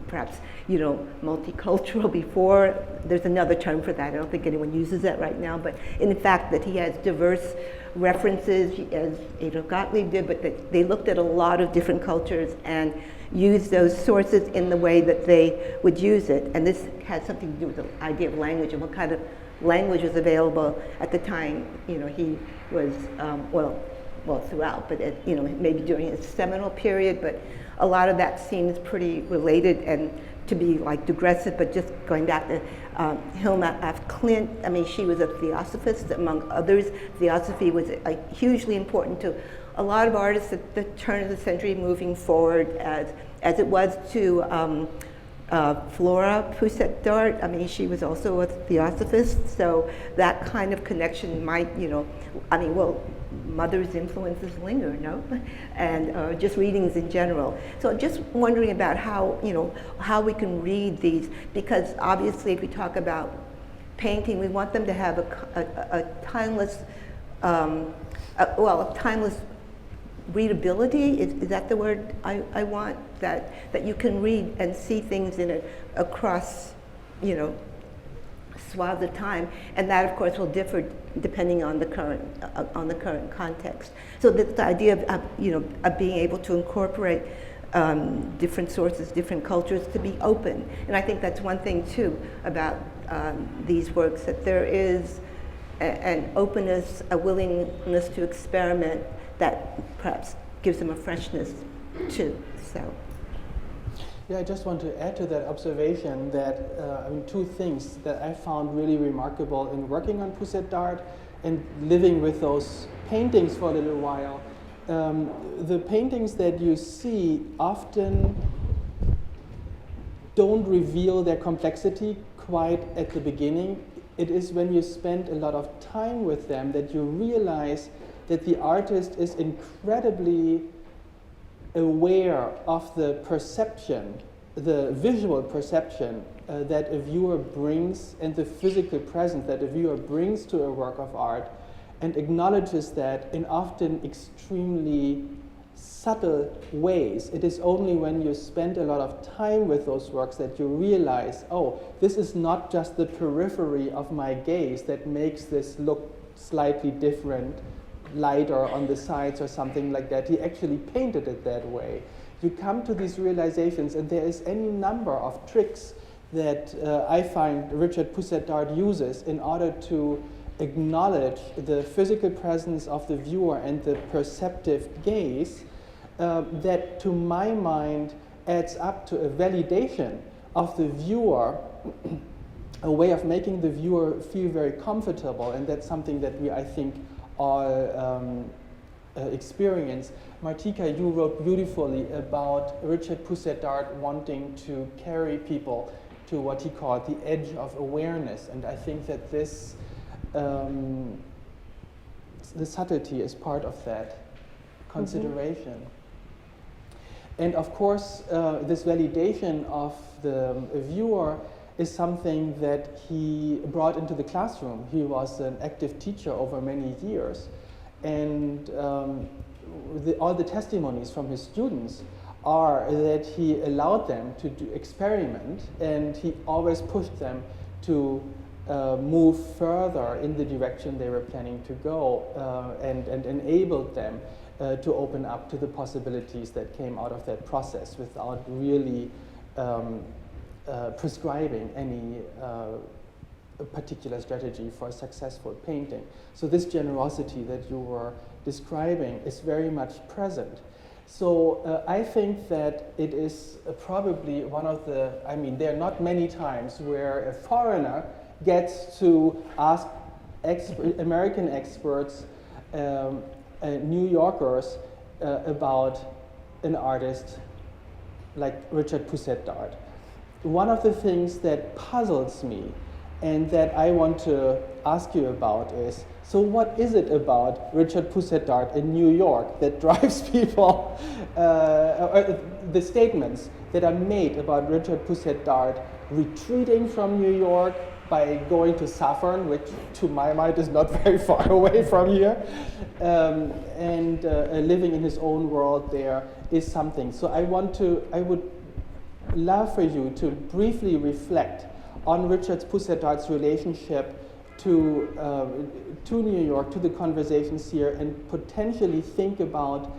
perhaps multicultural before. There's another term for that. I don't think anyone uses that right now, but in fact that he has diverse references, as Adolf Gottlieb did, but that they looked at a lot of different cultures and used those sources in the way that they would use it. And this has something to do with the idea of language and what kind of language was available at the time. He was, well, throughout, but maybe during his seminal period, but a lot of that seems pretty related, and to be digressive, but just going back to Hilma af Klint, I mean, she was a theosophist, among others. Theosophy was hugely important to a lot of artists at the turn of the century moving forward, as it was to Flora Pousette-Dart. I mean, she was also a theosophist, so that kind of connection might, mother's influences linger, no? And just readings in general. So just wondering about how we can read these, because obviously if we talk about painting, we want them to have a timeless, timeless readability. Is that the word I want? That you can read and see things in across, swaths of time, and that of course will differ depending on the current context. So the idea of being able to incorporate different sources, different cultures, to be open, and I think that's one thing too about these works, that there is an openness, a willingness to experiment that perhaps gives them a freshness too. So. Yeah, I just want to add to that observation that two things that I found really remarkable in working on Pousette-Dart and living with those paintings for a little while. The paintings that you see often don't reveal their complexity quite at the beginning. It is when you spend a lot of time with them that you realize that the artist is incredibly aware of the perception, the visual perception that a viewer brings, and the physical presence that a viewer brings to a work of art, and acknowledges that in often extremely subtle ways. It is only when you spend a lot of time with those works that you realize, oh, this is not just the periphery of my gaze that makes this look slightly different, lighter on the sides or something like that. He actually painted it that way. You come to these realizations, and there is any number of tricks that I find Richard Pousette-Dart uses in order to acknowledge the physical presence of the viewer and the perceptive gaze that, to my mind, adds up to a validation of the viewer, a way of making the viewer feel very comfortable, and that's something that we, I think, all experience. Martica, you wrote beautifully about Richard Pousette-Dart wanting to carry people to what he called the edge of awareness, and I think that this the subtlety is part of that consideration. And of course, this validation of the viewer is something that he brought into the classroom. He was an active teacher over many years, and all the testimonies from his students are that he allowed them to experiment, and he always pushed them to move further in the direction they were planning to go, and enabled them to open up to the possibilities that came out of that process without really prescribing any particular strategy for a successful painting. So this generosity that you were describing is very much present. So I think that it is probably one of the, I mean, there are not many times where a foreigner gets to ask American experts, New Yorkers, about an artist like Richard Pousette-Dart. One of the things that puzzles me and that I want to ask you about is, so what is it about Richard Pousette-Dart in New York that drives people, the statements that are made about Richard Pousette-Dart retreating from New York by going to Sawin, which to my mind is not very far away from here, and living in his own world there is something. So I would love for you to briefly reflect on Richard Pousette-Dart's relationship to New York, to the conversations here, and potentially think about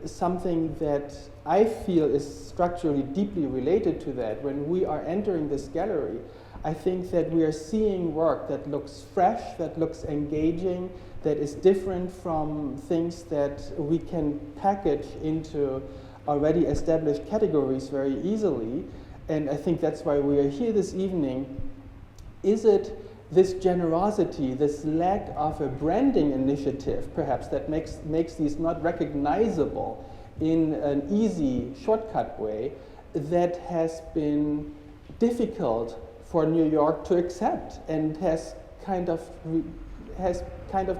something that I feel is structurally deeply related to that. When we are entering this gallery, I think that we are seeing work that looks fresh, that looks engaging, that is different from things that we can package into already established categories very easily. And I think that's why we are here this evening. Is it this generosity, this lack of a branding initiative, perhaps, that makes these not recognizable in an easy, shortcut way, that has been difficult for New York to accept, and has kind of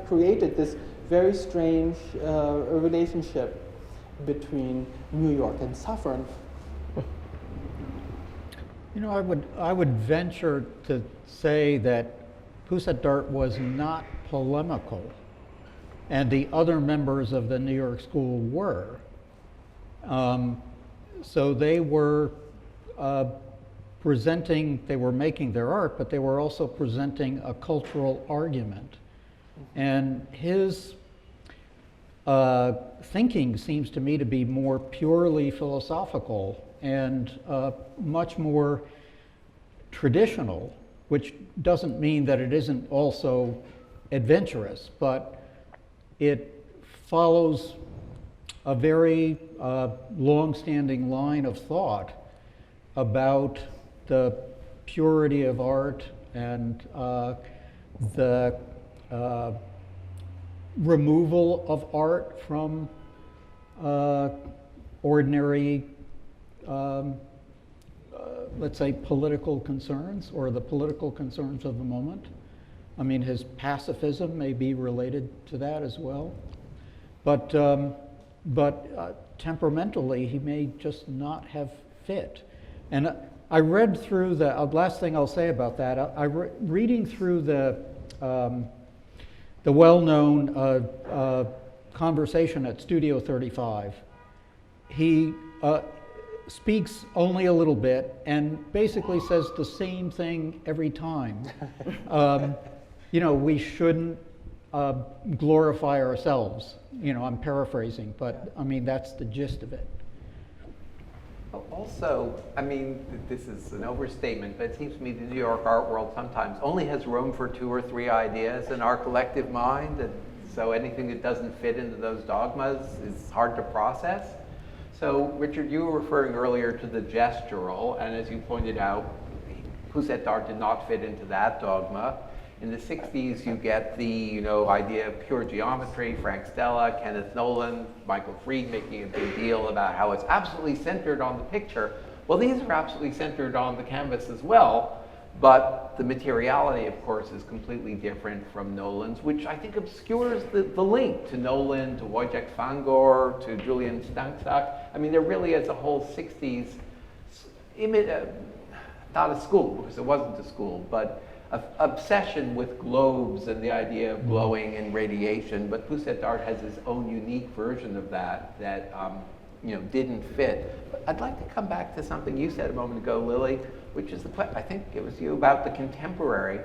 created this very strange relationship between New York and Sawin? You know, I would venture to say that Pousette-Dart was not polemical, and the other members of the New York School were. So they were they were making their art, but they were also presenting a cultural argument. And his thinking seems to me to be more purely philosophical and much more traditional, which doesn't mean that it isn't also adventurous, but it follows a very long-standing line of thought about the purity of art and the removal of art from ordinary, let's say, political concerns, or the political concerns of the moment. I mean, his pacifism may be related to that as well. But temperamentally, he may just not have fit. And I read through the last thing I'll say about that. Reading through the well-known conversation at Studio 35. He speaks only a little bit and basically says the same thing every time. You know, we shouldn't glorify ourselves. You know, I'm paraphrasing, but I mean, that's the gist of it. Also, I mean, this is an overstatement, but it seems to me the New York art world sometimes only has room for 2 or 3 ideas in our collective mind, and so anything that doesn't fit into those dogmas is hard to process. So, Richard, you were referring earlier to the gestural, and as you pointed out, Pousette-Dart did not fit into that dogma. In the 60s, you get the idea of pure geometry, Frank Stella, Kenneth Nolan, Michael Fried making a big deal about how it's absolutely centered on the picture. Well, these are absolutely centered on the canvas as well, but the materiality, of course, is completely different from Nolan's, which I think obscures the link to Nolan, to Wojciech Fangor, to Julian Stanksak. I mean, there really is a whole 60s not a school, because it wasn't a school, but obsession with globes and the idea of glowing and radiation. But Pousette-Dart has his own unique version of that didn't fit. But I'd like to come back to something you said a moment ago, Lilly, which is I think it was you, about the contemporary.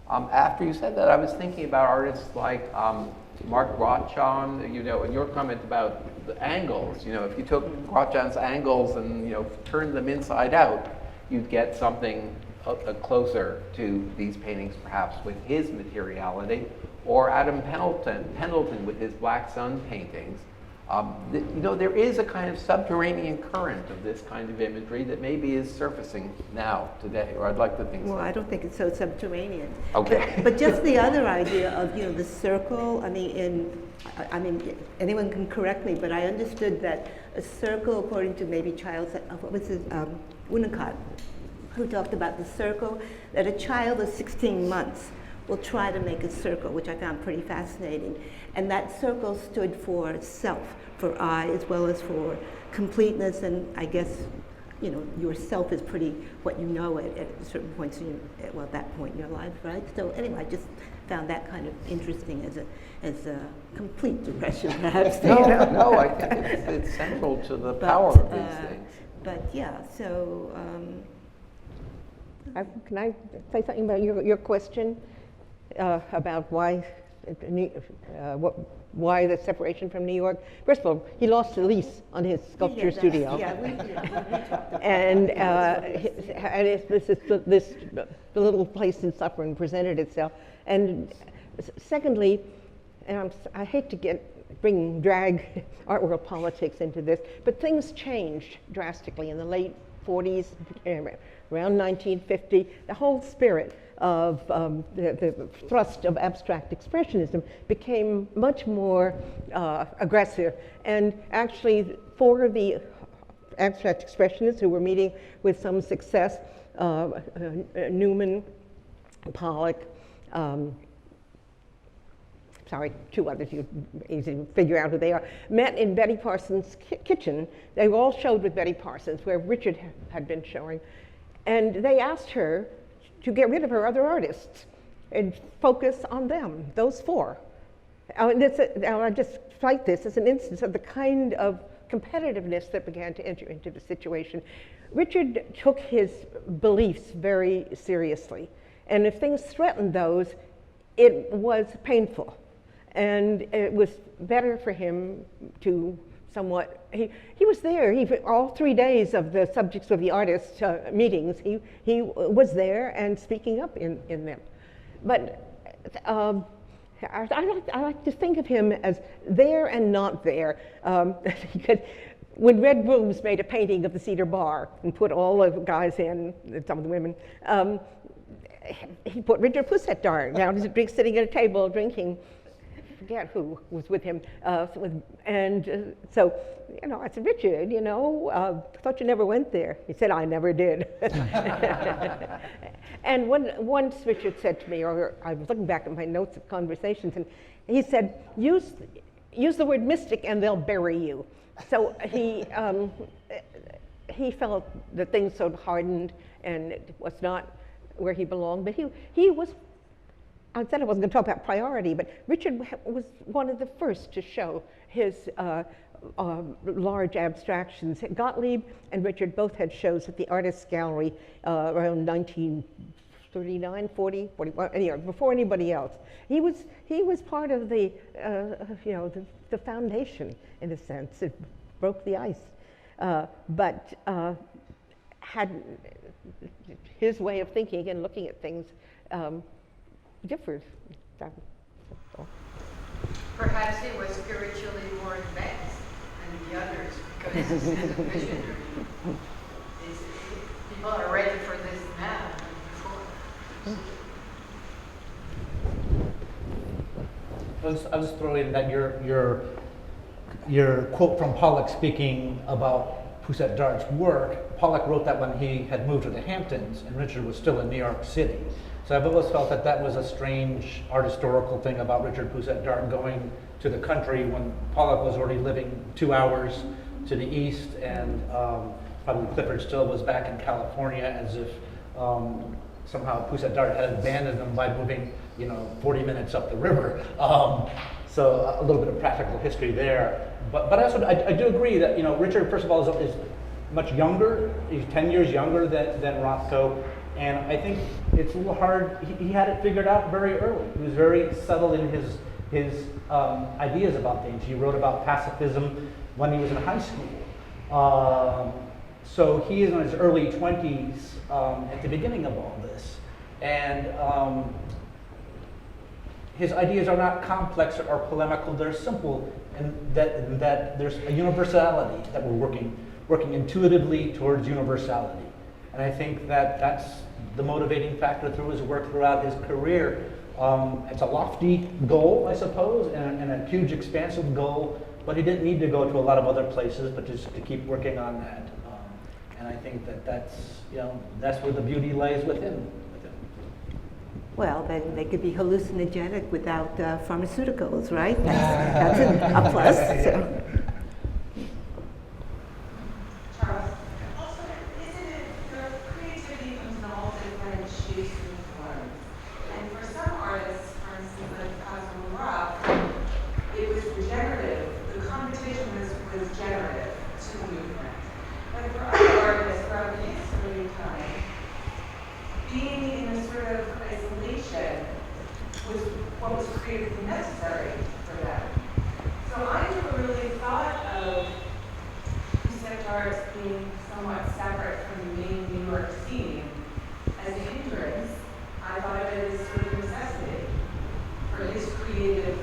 After you said that, I was thinking about artists like Mark Rothschild, and your comment about the angles. If you took Rothschild's angles and turned them inside out, you'd get something closer to these paintings, perhaps with his materiality, or Adam Pendleton with his Black Sun paintings. There is a kind of subterranean current of this kind of imagery that maybe is surfacing now, today, or I'd like to think so. Well, I don't think it's so subterranean. Okay. But just the other idea of, the circle, I mean, anyone can correct me, but I understood that a circle, according to maybe Winnicott, who talked about the circle, that a child of 16 months will try to make a circle, which I found pretty fascinating. And that circle stood for self, for I, as well as for completeness, and I guess, yourself is pretty what you know at certain points at that point in your life, right? So anyway, I just found that kind of interesting as a complete digression, perhaps. No, I think it's central to the power of these things. But yeah, so. Can I say something about your question about why the separation from New York? First of all, he lost the lease on his sculpture studio. Yeah, we talked about and the little place in Sawin presented itself. And secondly, and I hate to drag art world politics into this, but things changed drastically in the late 40s, around 1950. The whole spirit of the thrust of abstract expressionism became much more aggressive. And actually, for the abstract expressionists who were meeting with some success, Newman, Pollock, two others, you easy to figure out who they are, met in Betty Parsons' kitchen. They all showed with Betty Parsons, where Richard had been showing. And they asked her to get rid of her other artists and focus on them, those four. I just cite this as an instance of the kind of competitiveness that began to enter into the situation. Richard took his beliefs very seriously. And if things threatened those, it was painful. And it was better for him to somewhat, he was there, all 3 days of the subjects of the artists meetings, he was there and speaking up in them. But I like to think of him as there and not there, because when Red Rooms made a painting of the Cedar Bar and put all the guys in, some of the women, he put Richard Pousette-Dart down sitting at a table drinking. Forget who was with him, so I said, Richard, thought you never went there. He said, I never did. And once Richard said to me, or I was looking back at my notes of conversations, and he said, use the word mystic and they'll bury you. So he felt that things so hardened and it was not where he belonged, but he was. I said I wasn't going to talk about priority, but Richard was one of the first to show his large abstractions. Gottlieb and Richard both had shows at the Artists' Gallery around 1939, 40, 41, anyway, before anybody else. He was part of the foundation, in a sense. It broke the ice, but had his way of thinking and looking at things differed. Perhaps he was spiritually more advanced than the others because he's a visionary. People are ready for this now than before. I'll just throw in that your quote from Pollock speaking about Pousette-Dart's work. Pollock wrote that when he had moved to the Hamptons and Richard was still in New York City. So I've always felt that that was a strange art historical thing about Richard Pousette-Dart going to the country when Pollock was already living 2 hours to the east, and probably Clifford still was back in California, as if somehow Pousette-Dart had abandoned them by moving, 40 minutes up the river. So a little bit of practical history there. But I do agree that Richard, first of all, is much younger. He's 10 years younger than Rothko, and I think it's a little hard. He had it figured out very early. He was very subtle in his ideas about things. He wrote about pacifism when he was in high school. So he is in his early 20s at the beginning of all this. And his ideas are not complex or polemical, they're simple, and that there's a universality that we're working intuitively towards universality. And I think that that's the motivating factor through his work throughout his career. It's a lofty goal, I suppose, and a huge expansive goal, but he didn't need to go to a lot of other places, but just to keep working on that. And I think that's where the beauty lies with him. Well, then they could be hallucinogenic without pharmaceuticals, right? That's a plus. So. Charles, also, isn't it your creativity comes in all different shapes and forms? And for some artists, for instance, like Cosmo Rock, it was regenerative. The competition was generative to the movement. But for other artists throughout the history of time, being in a sort of isolation was what was creatively necessary for them. So I never really thought of Pousette-Dart being somewhat separate from the main New York scene as a hindrance. I thought of it as sort of necessity for his creative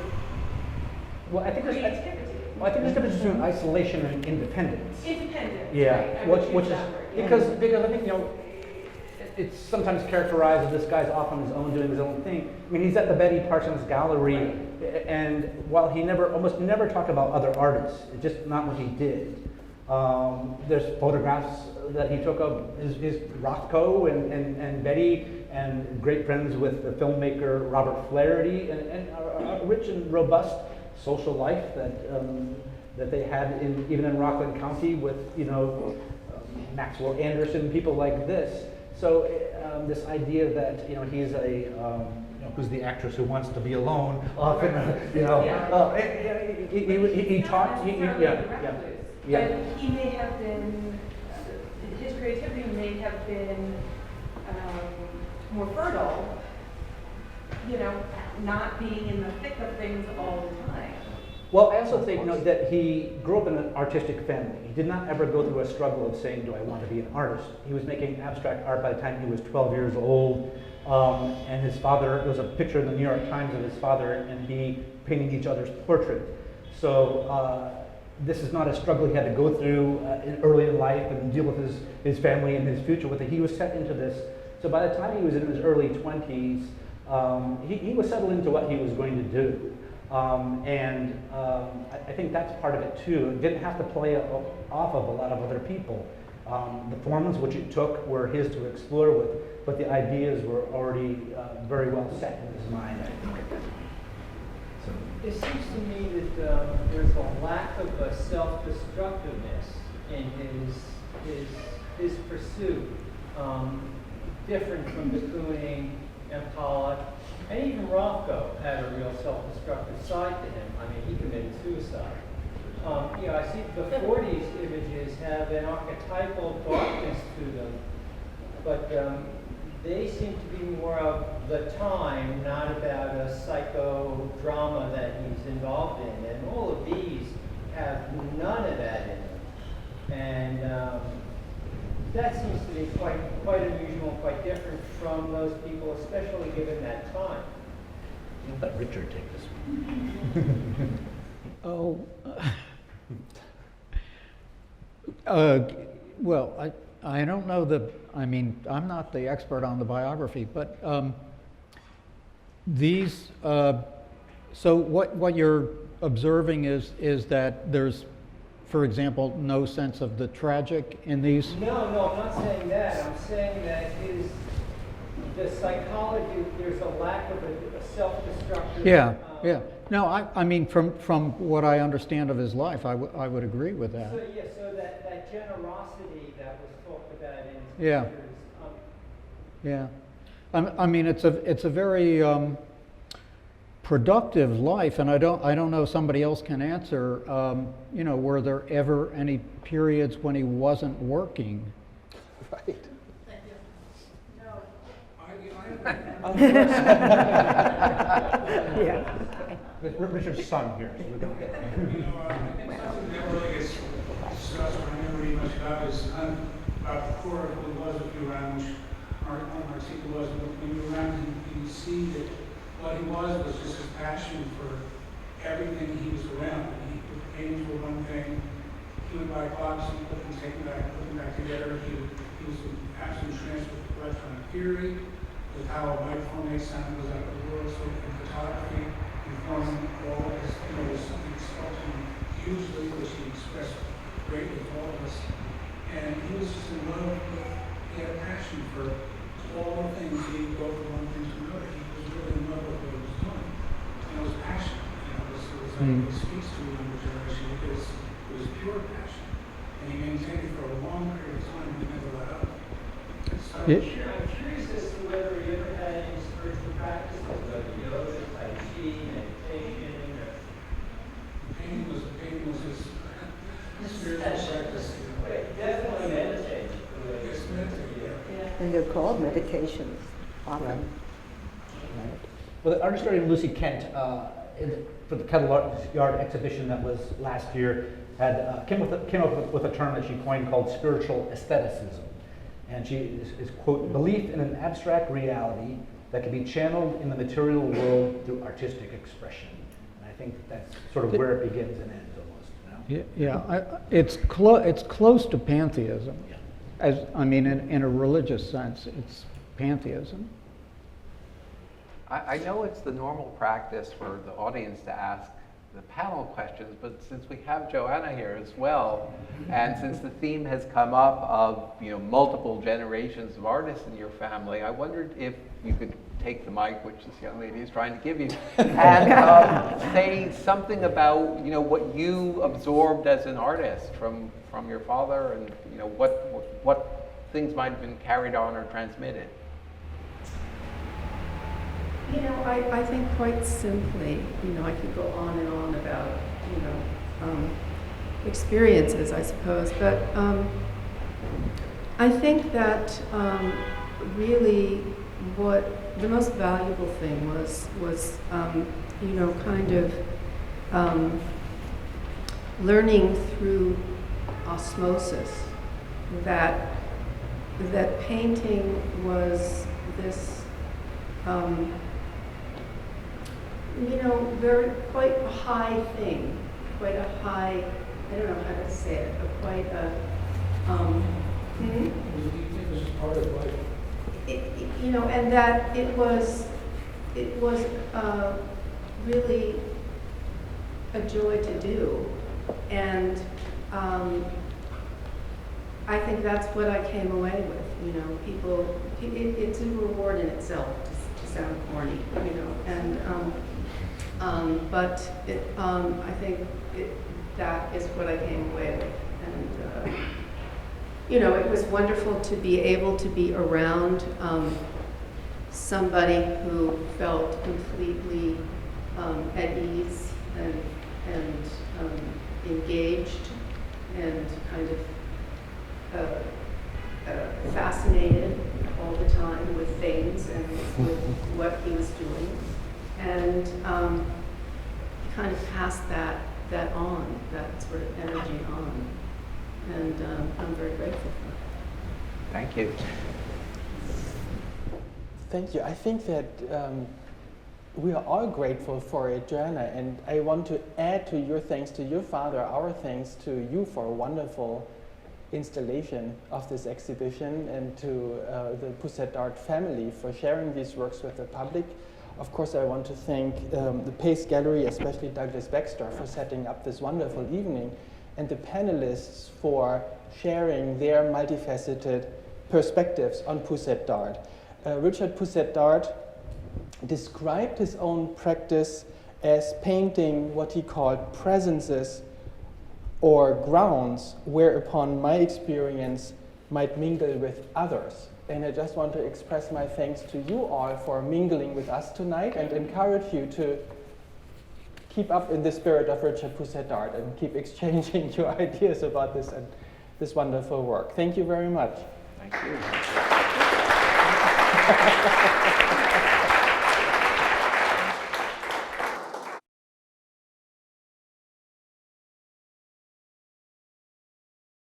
creativity. I think there's a difference between isolation and independence. Independence. Yeah, right? which is because I think it's sometimes characterized as this guy's off on his own doing his own thing. I mean, he's at the Betty Parsons Gallery, and while he almost never talked about other artists, it's just not what he did. There's photographs that he took of his Rothko and Betty, and great friends with the filmmaker Robert Flaherty, and a rich and robust social life that they had even in Rockland County with Maxwell Anderson, people like this. So this idea that he's who's the actress who wants to be alone often, he taught, But he may have been, his creativity may have been more fertile, not being in the thick of things all the time. Well, I also think that he grew up in an artistic family. He did not ever go through a struggle of saying, do I want to be an artist? He was making abstract art by the time he was 12 years old. And his father, there was a picture in the New York Times of his father and he painting each other's portrait. So this is not a struggle he had to go through early in life and deal with his family and his future with it. He was set into this. So by the time he was in his early 20s, he was settled into what he was going to do. I think that's part of it too. It didn't have to play off of a lot of other people. The forms which it took were his to explore with, but the ideas were already very well set in his mind, I think. So. It seems to me that there's a lack of a self-destructiveness in his pursuit, different from de Kooning and Pollock. And even Rothko had a real self-destructive side to him. I mean, he committed suicide. I see the 40s images have an archetypal darkness to them, but they seem to be more of the time, not about a psychodrama that he's involved in. And all of these have none of that in them. And that seems to be quite unusual, quite different from those people, especially given that time. Let Richard take this one. Well, I don't know I'm not the expert on the biography, but these So what you're observing is that there's, for example, no sense of the tragic in these? No, I'm not saying that. I'm saying that the psychology, there's a lack of a self-destructive. Yeah, yeah. No, I mean, from what I understand of his life, I would agree with that. So that generosity that was talked about in his Yeah. pictures, Yeah. I mean, it's a very productive life, and I don't know, somebody else can answer, you know, were there ever any periods when he wasn't working? Right. Yeah. Richard's son here. So we're gonna get I think something that really gets discussed, but I never read much about is about the core of who was with you around, which Martica was, but when you were around him, you see that what he was just his passion for everything he was around. And he put paintings for one thing, he would buy clocks and put them back together. He was an absolute trance with electronic theory, with how a microphone makes sound goes out of the world, so in photography, informing all of us, you know, was something that spoke to him hugely, which he expressed greatly to all of us. And he was just in love with, he had a passion for all the things. He would go from one thing to another. He was really in love with what he was doing. And it was passion. You know, it was like it speaks to a younger generation because it was pure passion. And he maintained it for a long period of time and he never let up. So, I'm curious as to whether you ever had any spiritual practices, like yoga, Tai Chi, meditation, or... pain was his spiritual practice. Definitely meditate. Yes, meditate, yeah. And they're called meditations often. Right. Well, the art historian Lucy Kent, for the Kettle Yard exhibition that was last year, came up with a term that she coined called spiritual aestheticism. And she is, quote, belief in an abstract reality that can be channeled in the material world through artistic expression. And I think that's sort of where it begins and ends almost. You know? Yeah, it's close to pantheism. Yeah. I mean, in a religious sense, it's pantheism. I know it's the normal practice for the audience to ask the panel questions, but since we have Joanna here as well, and since the theme has come up of, you know, multiple generations of artists in your family, I wondered if you could take the mic, which this young lady is trying to give you, and say something about, you know, what you absorbed as an artist from your father, and, you know, what things might have been carried on or transmitted. You know, I think quite simply, you know, I could go on and on about, you know, experiences, I suppose, but I think that really what the most valuable thing was you know, kind of learning through osmosis that painting was this you know, quite a high thing, quite a high, I don't know how to say it, but quite a, It was part of life. you know, and that it was really a joy to do, and I think that's what I came away with, you know, it's a reward in itself to sound corny, you know, and but I think that is what I came away with, and you know, it was wonderful to be able to be around somebody who felt completely at ease and engaged and kind of fascinated all the time with things and with what he was doing, and kind of passed that on, that sort of energy on, and I'm very grateful for it. Thank you. Thank you. I think that we are all grateful for it, Joanna, and I want to add to your thanks to your father, our thanks to you for a wonderful installation of this exhibition, and to the Pousette-Dart family for sharing these works with the public. Of course, I want to thank the Pace Gallery, especially Douglas Baxter, for setting up this wonderful evening, and the panelists for sharing their multifaceted perspectives on Pousette-Dart. Richard Pousette-Dart described his own practice as painting what he called presences or grounds whereupon my experience might mingle with others. And I just want to express my thanks to you all for mingling with us tonight and encourage you to keep up in the spirit of Richard Pousette-Dart and keep exchanging your ideas about this and this wonderful work. Thank you very much. Thank you.